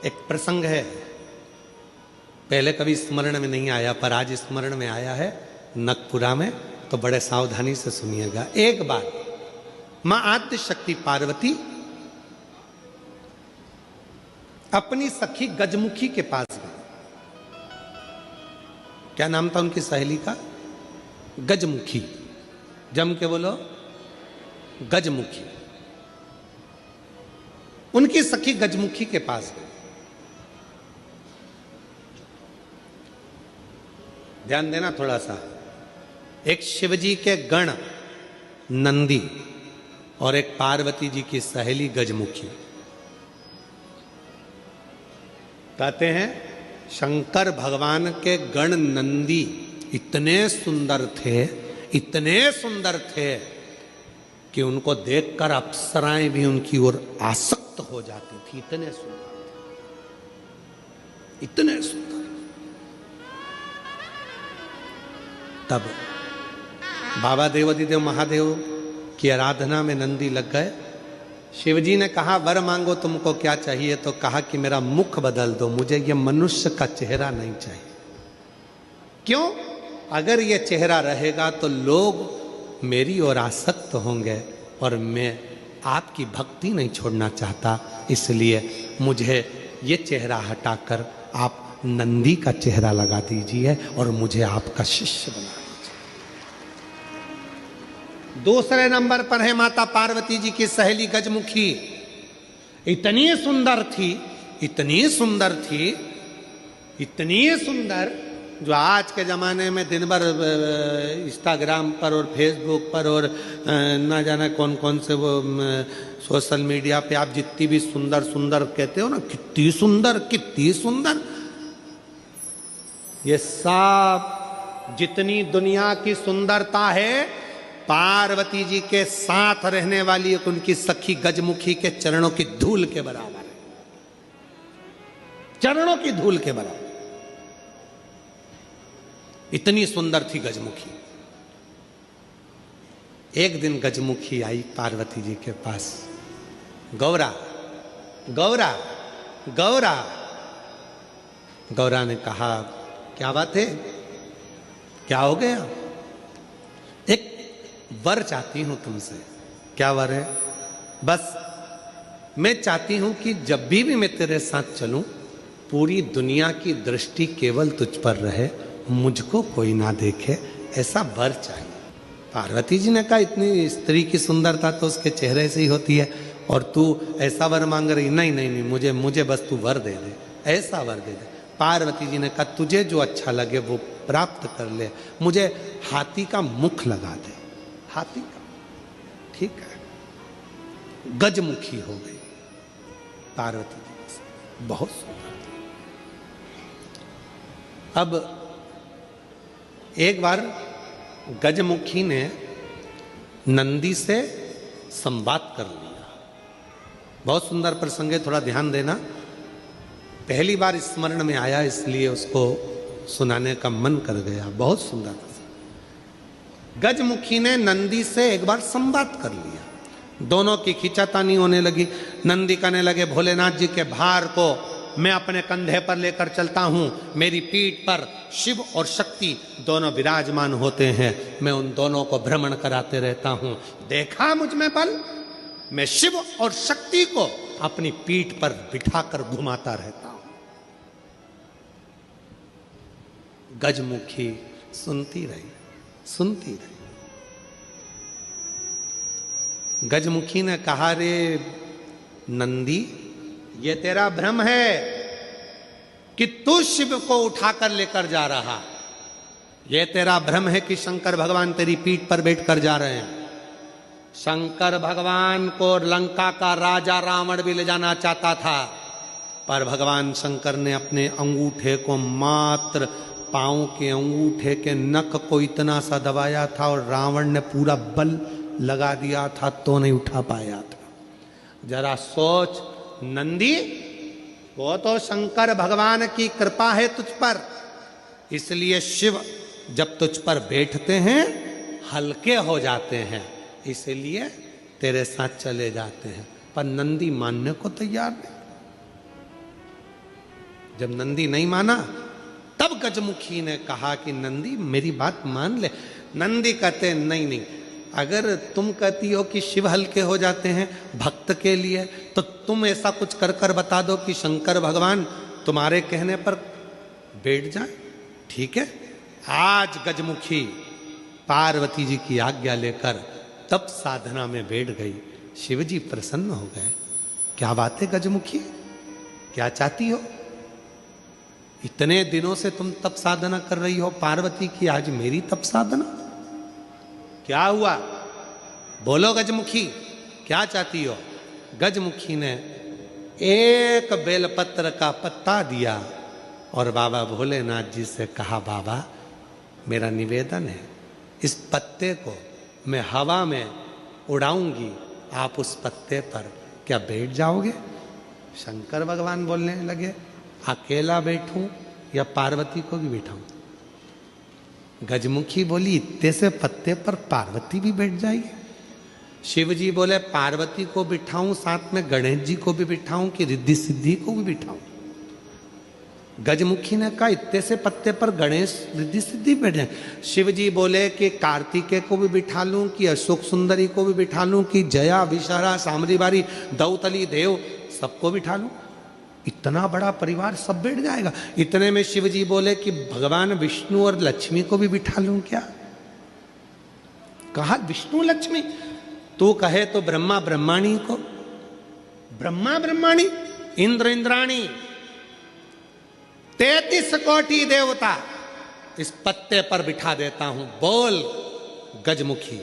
एक प्रसंग है, पहले कभी स्मरण में नहीं आया पर आज स्मरण में आया है नखपुरा में, तो बड़े सावधानी से सुनिएगा। एक बार मां आद्य शक्ति पार्वती अपनी सखी गजमुखी के पास गई। क्या नाम था उनकी सहेली का? गजमुखी। जम के बोलो, गजमुखी। उनकी सखी गजमुखी के पास गई। ध्यान देना थोड़ा सा। एक शिवजी के गण नंदी और एक पार्वती जी की सहेली गजमुखी। कहते हैं शंकर भगवान के गण नंदी इतने सुंदर थे कि उनको देखकर अप्सराएं भी उनकी ओर आसक्त हो जाती थी। इतने सुंदर थे, इतने सुंदर। तब बाबा देवादिदेव महादेव की आराधना में नंदी लग गए। शिवजी ने कहा वर मांगो, तुमको क्या चाहिए? तो कहा कि मेरा मुख बदल दो, मुझे ये मनुष्य का चेहरा नहीं चाहिए। क्यों? अगर ये चेहरा रहेगा तो लोग मेरी ओर आसक्त होंगे और मैं आपकी भक्ति नहीं छोड़ना चाहता, इसलिए मुझे ये चेहरा हटाकर आप नंदी का चेहरा लगा दीजिए और मुझे आपका शिष्य बना दीजिए। दूसरे नंबर पर है माता पार्वती जी की सहेली गजमुखी। इतनी सुंदर थी, इतनी सुंदर थी, इतनी सुंदर, जो आज के ज़माने में दिन भर इंस्टाग्राम पर और फेसबुक पर और ना जाने कौन कौन से वो सोशल मीडिया पे आप जितनी भी सुंदर सुंदर कहते हो ना, कितनी सुंदर, कितनी सुंदर, ये सब जितनी दुनिया की सुंदरता है पार्वती जी के साथ रहने वाली एक उनकी सखी गजमुखी के चरणों की धूल के बराबर है। चरणों की धूल के बराबर। इतनी सुंदर थी गजमुखी। एक दिन गजमुखी आई पार्वती जी के पास। गौरा गौरा गौरा। गौरा ने कहा क्या बात है, क्या हो गया? एक वर चाहती हूं तुमसे। क्या वर है? बस मैं चाहती हूं कि जब भी मैं तेरे साथ चलूं पूरी दुनिया की दृष्टि केवल तुझ पर रहे, मुझको कोई ना देखे, ऐसा वर चाहिए। पार्वती जी ने कहा इतनी स्त्री की सुंदरता तो उसके चेहरे से ही होती है और तू ऐसा वर मांग रही? नहीं नहीं नहीं, मुझे बस तू वर दे दे, ऐसा वर दे दे। पार्वती जी ने कहा तुझे जो अच्छा लगे वो प्राप्त कर ले, मुझे हाथी का मुख लगा दे। हाथी का, ठीक है। गजमुखी हो गई पार्वती जी, बहुत सुंदर। अब एक बार गजमुखी ने नंदी से संवाद कर लिया। बहुत सुंदर प्रसंग है, थोड़ा ध्यान देना। पहली बार स्मरण में आया इसलिए उसको सुनाने का मन कर गया। बहुत सुंदर प्रसंग। गजमुखी ने नंदी से एक बार संवाद कर लिया। दोनों की खींचातानी होने लगी। नंदी कहने लगे भोलेनाथ जी के भार को मैं अपने कंधे पर लेकर चलता हूं, मेरी पीठ पर शिव और शक्ति दोनों विराजमान होते हैं, मैं उन दोनों को भ्रमण कराते रहता हूं। देखा मुझ में बल, मैं शिव और शक्ति को अपनी पीठ पर बिठाकर घुमाता रहता हूं। गजमुखी सुनती रही, सुनती रही। गजमुखी ने कहा रे नंदी, ये तेरा भ्रम है कि तू शिव को उठाकर लेकर जा रहा। ये तेरा भ्रम है कि शंकर भगवान तेरी पीठ पर बैठकर जा रहे हैं। शंकर भगवान को लंका का राजा रावण भी ले जाना चाहता था, पर भगवान शंकर ने अपने अंगूठे को, मात्र पांव के अंगूठे के नख को इतना सा दबाया था और रावण ने पूरा बल लगा दिया था तो नहीं उठा पाया था। जरा सोच नंदी, वो तो शंकर भगवान की कृपा है तुझ पर, इसलिए शिव जब तुझ पर बैठते हैं हल्के हो जाते हैं, इसलिए तेरे साथ चले जाते हैं। पर नंदी मानने को तैयार नहीं। जब नंदी नहीं माना, तब गजमुखी ने कहा कि नंदी मेरी बात मान ले। नंदी कहते नहीं नहीं, अगर तुम कहती हो कि शिव हल्के हो जाते हैं भक्त के लिए, तो तुम ऐसा कुछ कर कर बता दो कि शंकर भगवान तुम्हारे कहने पर बैठ जाए। ठीक है, आज गजमुखी पार्वती जी की आज्ञा लेकर तब साधना में बैठ गई। शिव जी प्रसन्न हो गए। क्या बात है गजमुखी, क्या चाहती हो? इतने दिनों से तुम तप साधना कर रही हो पार्वती की, आज मेरी तप साधना? क्या हुआ? बोलो गजमुखी, क्या चाहती हो? गजमुखी ने एक बेलपत्र का पत्ता दिया और बाबा भोलेनाथ जी से कहा, बाबा मेरा निवेदन है, इस पत्ते को मैं हवा में उड़ाऊंगी, आप उस पत्ते पर क्या बैठ जाओगे? शंकर भगवान बोलने लगे, अकेला बैठूं या पार्वती को भी बिठाऊं? गजमुखी बोली, इतने से पत्ते पर पार्वती भी बैठ जाएगी? शिव जी बोले, पार्वती को बिठाऊं, साथ में गणेश जी को भी बिठाऊं कि रिद्धि सिद्धि को भी बिठाऊं? गजमुखी ने कहा, इतने से पत्ते पर गणेश रिद्धि सिद्धि बैठ जाए। शिव जी बोले कि कार्तिकेय को भी बिठा लूं, कि अशोक सुंदरी को भी बिठा लूं, कि जया विशाला सामरी बारी दौतली देव सबको बिठा लूं? इतना बड़ा परिवार सब बैठ जाएगा? इतने में शिव जी बोले कि भगवान विष्णु और लक्ष्मी को भी बिठा लूं क्या? कहा विष्णु लक्ष्मी, तू कहे तो ब्रह्मा ब्रह्माणी को, ब्रह्मा ब्रह्माणी, इंद्र इंद्राणी, 33 कोटि देवता इस पत्ते पर बिठा देता हूं, बोल गजमुखी।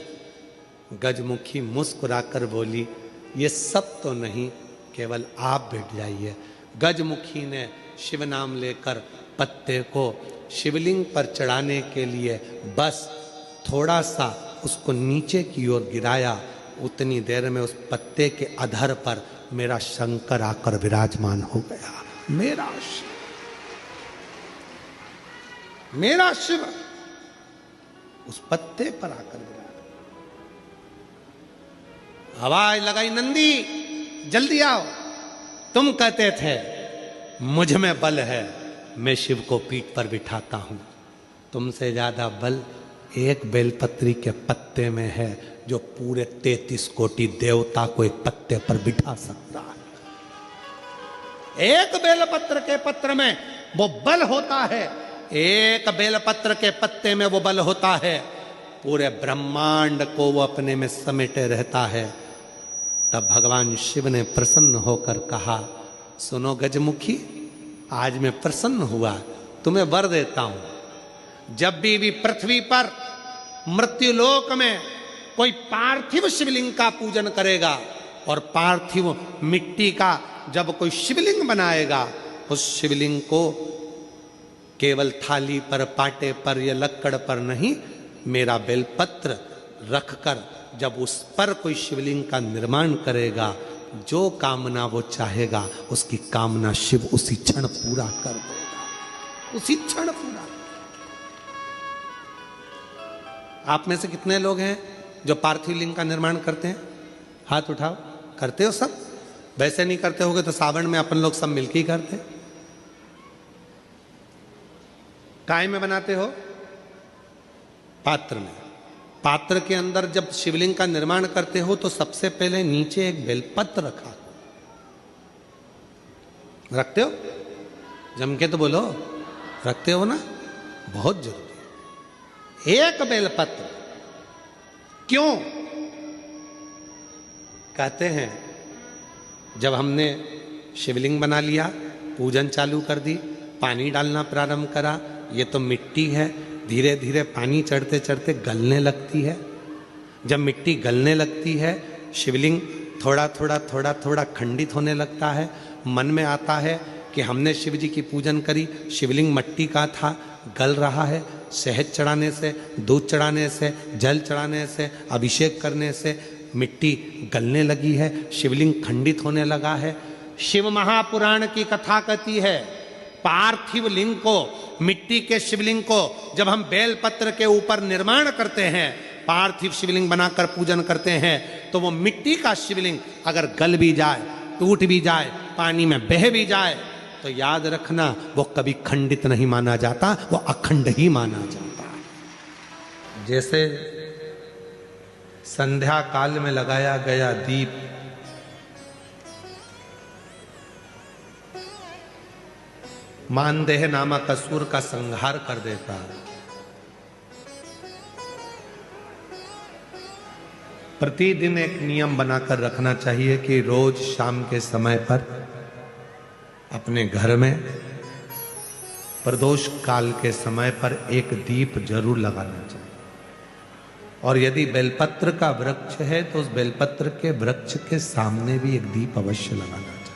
गजमुखी मुस्कुराकर बोली, ये सब तो नहीं, केवल आप बैठ जाइए। गजमुखी ने शिव नाम लेकर पत्ते को शिवलिंग पर चढ़ाने के लिए बस थोड़ा सा उसको नीचे की ओर गिराया। उतनी देर में उस पत्ते के अधर पर मेरा शंकर आकर विराजमान हो गया। मेरा शिव, मेरा शिव उस पत्ते पर आकर विराजमान। आवाज लगाई, नंदी जल्दी आओ। तुम कहते थे मुझ में बल है, मैं शिव को पीठ पर बिठाता हूं। तुमसे ज्यादा बल एक बेलपत्री के पत्ते में है, जो पूरे 33 कोटि देवता को एक पत्ते पर बिठा सकता है। एक बेलपत्र के पत्र में वो बल होता है, एक बेलपत्र के पत्ते में वो बल होता है, पूरे ब्रह्मांड को वो अपने में समेटे रहता है। तब भगवान शिव ने प्रसन्न होकर कहा, सुनो गजमुखी, आज मैं प्रसन्न हुआ, तुम्हें वर देता हूं। जब भी पृथ्वी पर मृत्युलोक में कोई पार्थिव शिवलिंग का पूजन करेगा और पार्थिव मिट्टी का जब कोई शिवलिंग बनाएगा, उस शिवलिंग को केवल थाली पर, पाटे पर या लक्कड़ पर नहीं, मेरा बेलपत्र रखकर जब उस पर कोई शिवलिंग का निर्माण करेगा, जो कामना वो चाहेगा उसकी कामना शिव उसी क्षण पूरा कर देगा, उसी क्षण पूरा। आप में से कितने लोग हैं जो पार्थिव लिंग का निर्माण करते हैं? हाथ उठाओ। करते हो सब? वैसे नहीं करते होगे तो सावन में अपन लोग सब मिलकर ही करते। काय में बनाते हो? पात्र में। पात्र के अंदर जब शिवलिंग का निर्माण करते हो तो सबसे पहले नीचे एक बेलपत्र रखा, रखते हो? जम के तो बोलो, रखते हो ना? बहुत जरूरी है एक बेलपत्र। क्यों? कहते हैं जब हमने शिवलिंग बना लिया, पूजन चालू कर दी, पानी डालना प्रारंभ करा, ये तो मिट्टी है, धीरे धीरे पानी चढ़ते चढ़ते गलने लगती है। जब मिट्टी गलने लगती है, शिवलिंग थोड़ा थोड़ा थोड़ा थोड़ा खंडित होने लगता है। मन में आता है कि हमने शिव जी की पूजन करी, शिवलिंग मिट्टी का था, गल रहा है। शहद चढ़ाने से, दूध चढ़ाने से, जल चढ़ाने से, अभिषेक करने से मिट्टी गलने लगी है, शिवलिंग खंडित होने लगा है। शिव महापुराण की कथा कहती है, पार्थिव लिंग को, मिट्टी के शिवलिंग को जब हम बेलपत्र के ऊपर निर्माण करते हैं, पार्थिव शिवलिंग बनाकर पूजन करते हैं, तो वो मिट्टी का शिवलिंग अगर गल भी जाए, टूट भी जाए, पानी में बह भी जाए, तो याद रखना वो कभी खंडित नहीं माना जाता, वो अखंड ही माना जाता है। जैसे संध्या काल में लगाया गया दीप मानदेह नामक असुर का संहार कर देता है, प्रतिदिन एक नियम बनाकर रखना चाहिए कि रोज शाम के समय पर अपने घर में प्रदोष काल के समय पर एक दीप जरूर लगाना चाहिए। और यदि बेलपत्र का वृक्ष है तो उस बेलपत्र के वृक्ष के सामने भी एक दीप अवश्य लगाना चाहिए।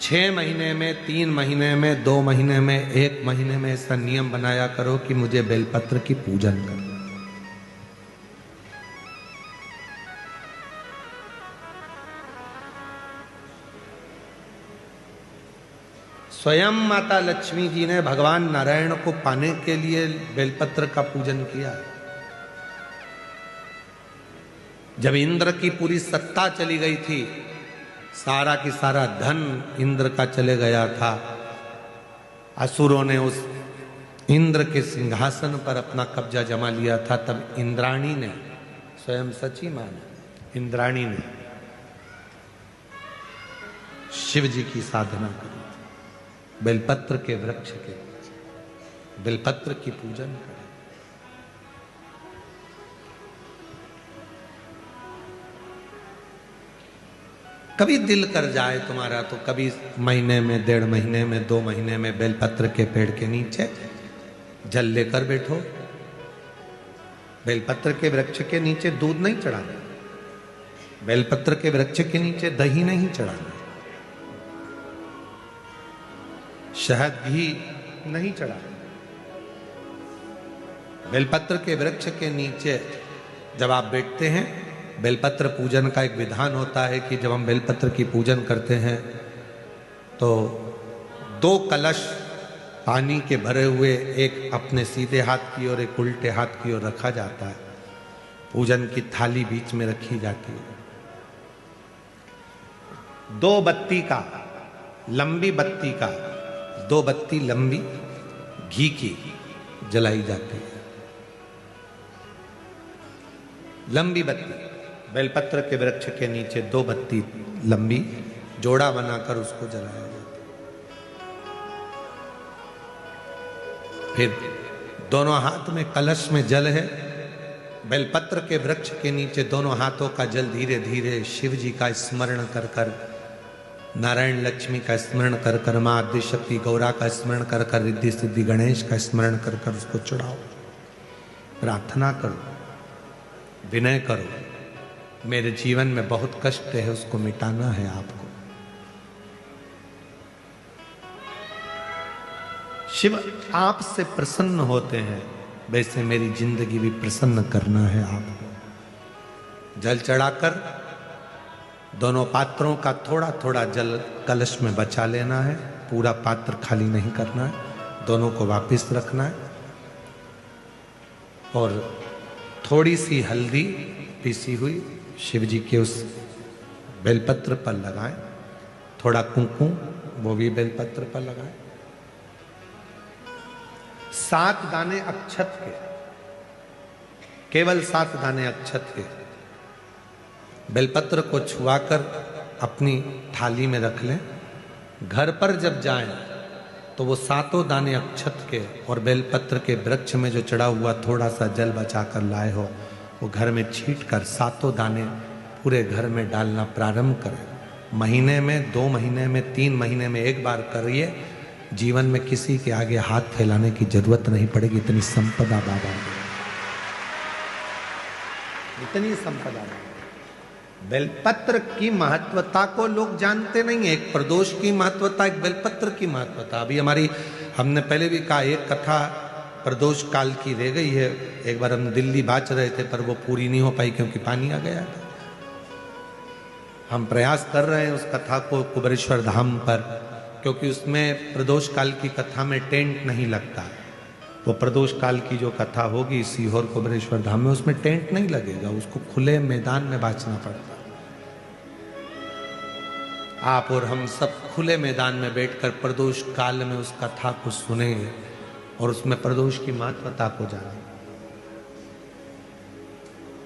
6 महीने में, 3 महीने में, 2 महीने में, 1 महीने में ऐसा नियम बनाया करो कि मुझे बेलपत्र की पूजन करना। स्वयं माता लक्ष्मी जी ने भगवान नारायण को पाने के लिए बेलपत्र का पूजन किया। जब इंद्र की पूरी सत्ता चली गई थी, सारा की सारा धन इंद्र का चले गया था, असुरों ने उस इंद्र के सिंहासन पर अपना कब्जा जमा लिया था, तब इंद्राणी ने, स्वयं सची माना, इंद्राणी ने शिव जी की साधना करी, बेलपत्र के वृक्ष के, बेलपत्र की पूजन करें। कभी दिल कर जाए तुम्हारा तो कभी महीने में, 1.5 महीने में, 2 महीने में बेलपत्र के पेड़ के नीचे जल लेकर बैठो। बेलपत्र के वृक्ष के नीचे दूध नहीं चढ़ाना, बेलपत्र के वृक्ष के नीचे दही नहीं चढ़ाना, शहद घी नहीं चढ़ाना। बेलपत्र के वृक्ष के नीचे जब आप बैठते हैं, बेलपत्र पूजन का एक विधान होता है कि जब हम बेलपत्र की पूजन करते हैं तो 2 कलश पानी के भरे हुए, एक अपने सीधे हाथ की और एक उल्टे हाथ की ओर रखा जाता है। पूजन की थाली बीच में रखी जाती है। 2 बत्ती का, लंबी बत्ती का, 2 बत्ती लंबी घी की जलाई जाती है। लंबी बत्ती, बेलपत्र के वृक्ष के नीचे 2 बत्ती लंबी जोड़ा बनाकर उसको जलाया जाता है। फिर दोनों हाथ में कलश में जल है, बेलपत्र के वृक्ष के नीचे दोनों हाथों का जल धीरे धीरे शिव जी का स्मरण कर कर, नारायण लक्ष्मी का स्मरण कर कर, मां आदिशक्ति गौरा का स्मरण कर कर, रिद्धि सिद्धि गणेश का स्मरण कर कर उसको चढ़ाओ। प्रार्थना करो, विनय करो, मेरे जीवन में बहुत कष्ट है, उसको मिटाना है आपको। शिव आपसे प्रसन्न होते हैं, वैसे मेरी जिंदगी भी प्रसन्न करना है आपको। जल चढ़ाकर दोनों पात्रों का थोड़ा थोड़ा जल कलश में बचा लेना है, पूरा पात्र खाली नहीं करना है, दोनों को वापस रखना है। और थोड़ी सी हल्दी पीसी हुई शिव जी के उस बेलपत्र पर लगाएं, थोड़ा कुंकुम वो भी बेलपत्र पर लगाएं। 7 दाने अक्षत के, केवल 7 दाने अक्षत के बेलपत्र को छुआकर अपनी थाली में रख लें। घर पर जब जाएं तो वो 7 दाने अक्षत के और बेलपत्र के वृक्ष में जो चढ़ा हुआ थोड़ा सा जल बचाकर लाए हो, वो घर में छींट कर 7 दाने पूरे घर में डालना प्रारंभ करें। महीने में, 2 महीने में, 3 महीने में एक बार करिए। जीवन में किसी के आगे हाथ फैलाने की जरूरत नहीं पड़ेगी। इतनी संपदा बाबा, इतनी संपदा। बेलपत्र की महत्वता को लोग जानते नहीं है। एक प्रदोष की महत्वता, एक बेलपत्र की महत्वता। अभी हमने पहले भी कहा, एक कथा प्रदोष काल की रह गई है। एक बार हम दिल्ली बाच रहे थे पर वो पूरी नहीं हो पाई क्योंकि पानी आ गया था। हम प्रयास कर रहे हैं उस कथा को कुबेरेश्वर धाम पर, क्योंकि उसमें प्रदोष काल की कथा में टेंट नहीं लगता। वो प्रदोष काल की जो कथा होगी सीहोर कुबेरेश्वर धाम में, उसमें टेंट नहीं लगेगा, उसको खुले मैदान में बाचना पड़ता। आप और हम सब खुले मैदान में बैठकर प्रदोष काल में उस कथा को सुने और उसमें प्रदोष की महत्वता को जाने।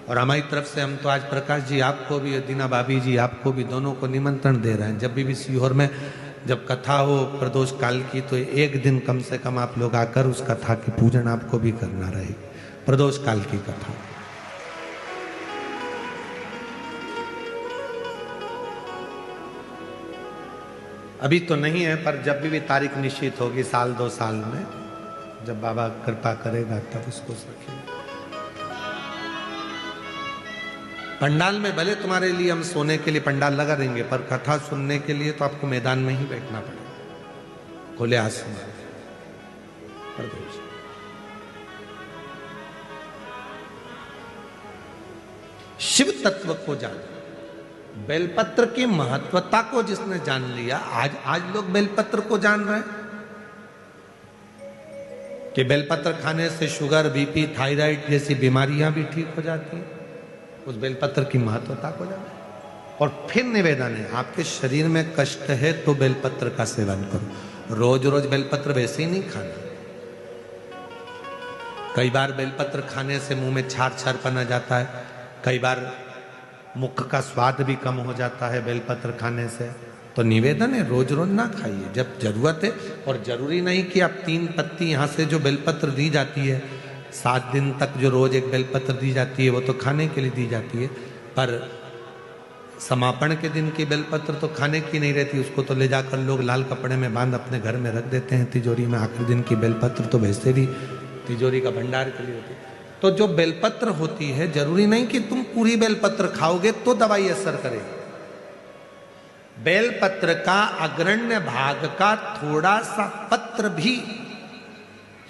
और हमारी तरफ से हम तो आज प्रकाश जी आपको भी, दीना भाभी जी आपको भी, दोनों को निमंत्रण दे रहे हैं। जब भी सीहोर में जब कथा हो प्रदोष काल की, तो एक दिन कम से कम आप लोग आकर उस कथा की पूजन आपको भी करना रहे, प्रदोष काल की कथा। अभी तो नहीं है, पर जब भी तारीख निश्चित होगी, साल 2 साल में, जब बाबा कृपा करेगा तब उसको रखेंगे। पंडाल में भले तुम्हारे लिए हम सोने के लिए पंडाल लगा देंगे, पर कथा सुनने के लिए तो आपको मैदान में ही बैठना पड़ेगा, खुले आसमान। शिव तत्व को जान, बेलपत्र की महत्वता को जिसने जान लिया, आज लोग बेलपत्र को जान रहे हैं कि बेलपत्र खाने से शुगर, बीपी, थायराइड जैसी बीमारियां भी ठीक हो जाती हैं। उस बेलपत्र की महत्वता को जाने। और फिर निवेदन है, आपके शरीर में कष्ट है तो बेलपत्र का सेवन करो। रोज रोज बेलपत्र वैसे ही नहीं खाना। कई बार बेलपत्र खाने से मुंह में छार छारपन आ जाता है, कई बार मुख का स्वाद भी कम हो जाता है बेलपत्र खाने से। तो निवेदन है, रोज रोज ना खाइए, जब जरूरत है। और जरूरी नहीं कि आप 3 पत्ती यहाँ से जो बेलपत्र दी जाती है, 7 दिन तक जो रोज एक बेलपत्र दी जाती है, वो तो खाने के लिए दी जाती है। पर समापन के दिन की बेलपत्र तो खाने की नहीं रहती, उसको तो ले जाकर लोग लाल कपड़े में बांध अपने घर में रख देते हैं तिजोरी में। आखिरी दिन की बेलपत्र तो वैसे भी तिजोरी का भंडार के लिए होती है। तो जो बेलपत्र होती है, जरूरी नहीं कि तुम पूरी बेलपत्र खाओगे तो दवाई असर करेगी। बेलपत्र का अग्रण्य भाग का थोड़ा सा पत्र भी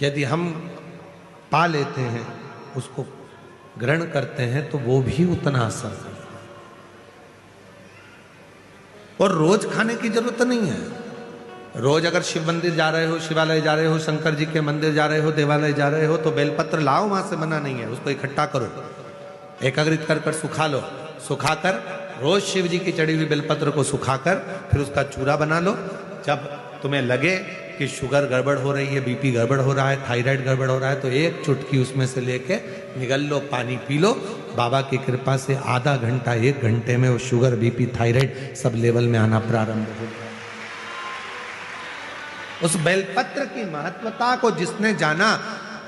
यदि हम पा लेते हैं, उसको ग्रहण करते हैं, तो वो भी उतना असर करता है। और रोज खाने की जरूरत नहीं है। रोज अगर शिव मंदिर जा रहे हो, शिवालय जा रहे हो, शंकर जी के मंदिर जा रहे हो, देवालय जा रहे हो, तो बेलपत्र लाओ, वहां से मना नहीं है। उसको इकट्ठा करो, एकाग्रित कर सुखा लो। सुखाकर रोज शिव जी की चढ़ी हुई बेलपत्र को सुखाकर फिर उसका चूरा बना लो। जब तुम्हें लगे कि शुगर गड़बड़ हो रही है, बीपी गड़बड़ हो रहा है, थायराइड गड़बड़ हो रहा है, तो एक चुटकी उसमें से लेके निगल लो, पानी पी लो। बाबा की कृपा से आधा घंटा, 1 घंटे में वो sugar, BP, thyroid sub level में आना प्रारंभ हो गया। उस बेलपत्र की महत्वता को जिसने जाना,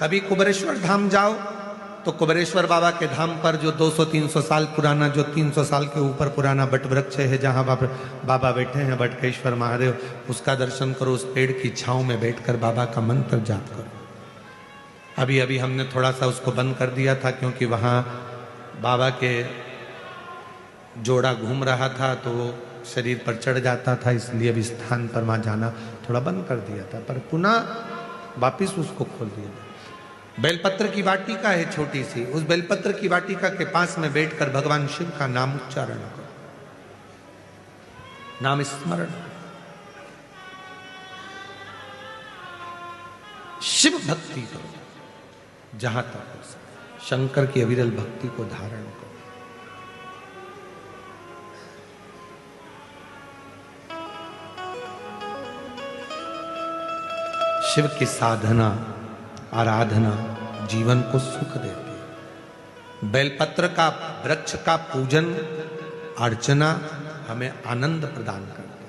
कभी कुबेरेश्वर धाम जाओ तो कुबेरेश्वर बाबा के धाम पर जो 200-300 साल पुराना, जो 300 साल के ऊपर पुराना बट वृक्ष है, जहाँ बाबा बैठे हैं, बटकेश्वर महादेव, उसका दर्शन करो। उस पेड़ की छांव में बैठकर बाबा का मंत्र जाप करो। अभी अभी हमने थोड़ा सा उसको बंद कर दिया था, क्योंकि वहाँ बाबा के जोड़ा घूम रहा था तो वो शरीर पर चढ़ जाता था, इसलिए अभी स्थान पर वहाँ जाना थोड़ा बंद कर दिया था, पर पुनः वापिस उसको खोल दिया। बेलपत्र की वाटिका है छोटी सी, उस बेलपत्र की वाटिका के पास में बैठकर भगवान शिव का नाम उच्चारण करो, नाम स्मरण। शिव भक्ति करो जहां तक हो सके, शंकर की अविरल भक्ति को धारण करो। शिव की साधना, आराधना जीवन को सुख देती है। बेलपत्र का, वृक्ष का पूजन अर्चना हमें आनंद प्रदान करती है।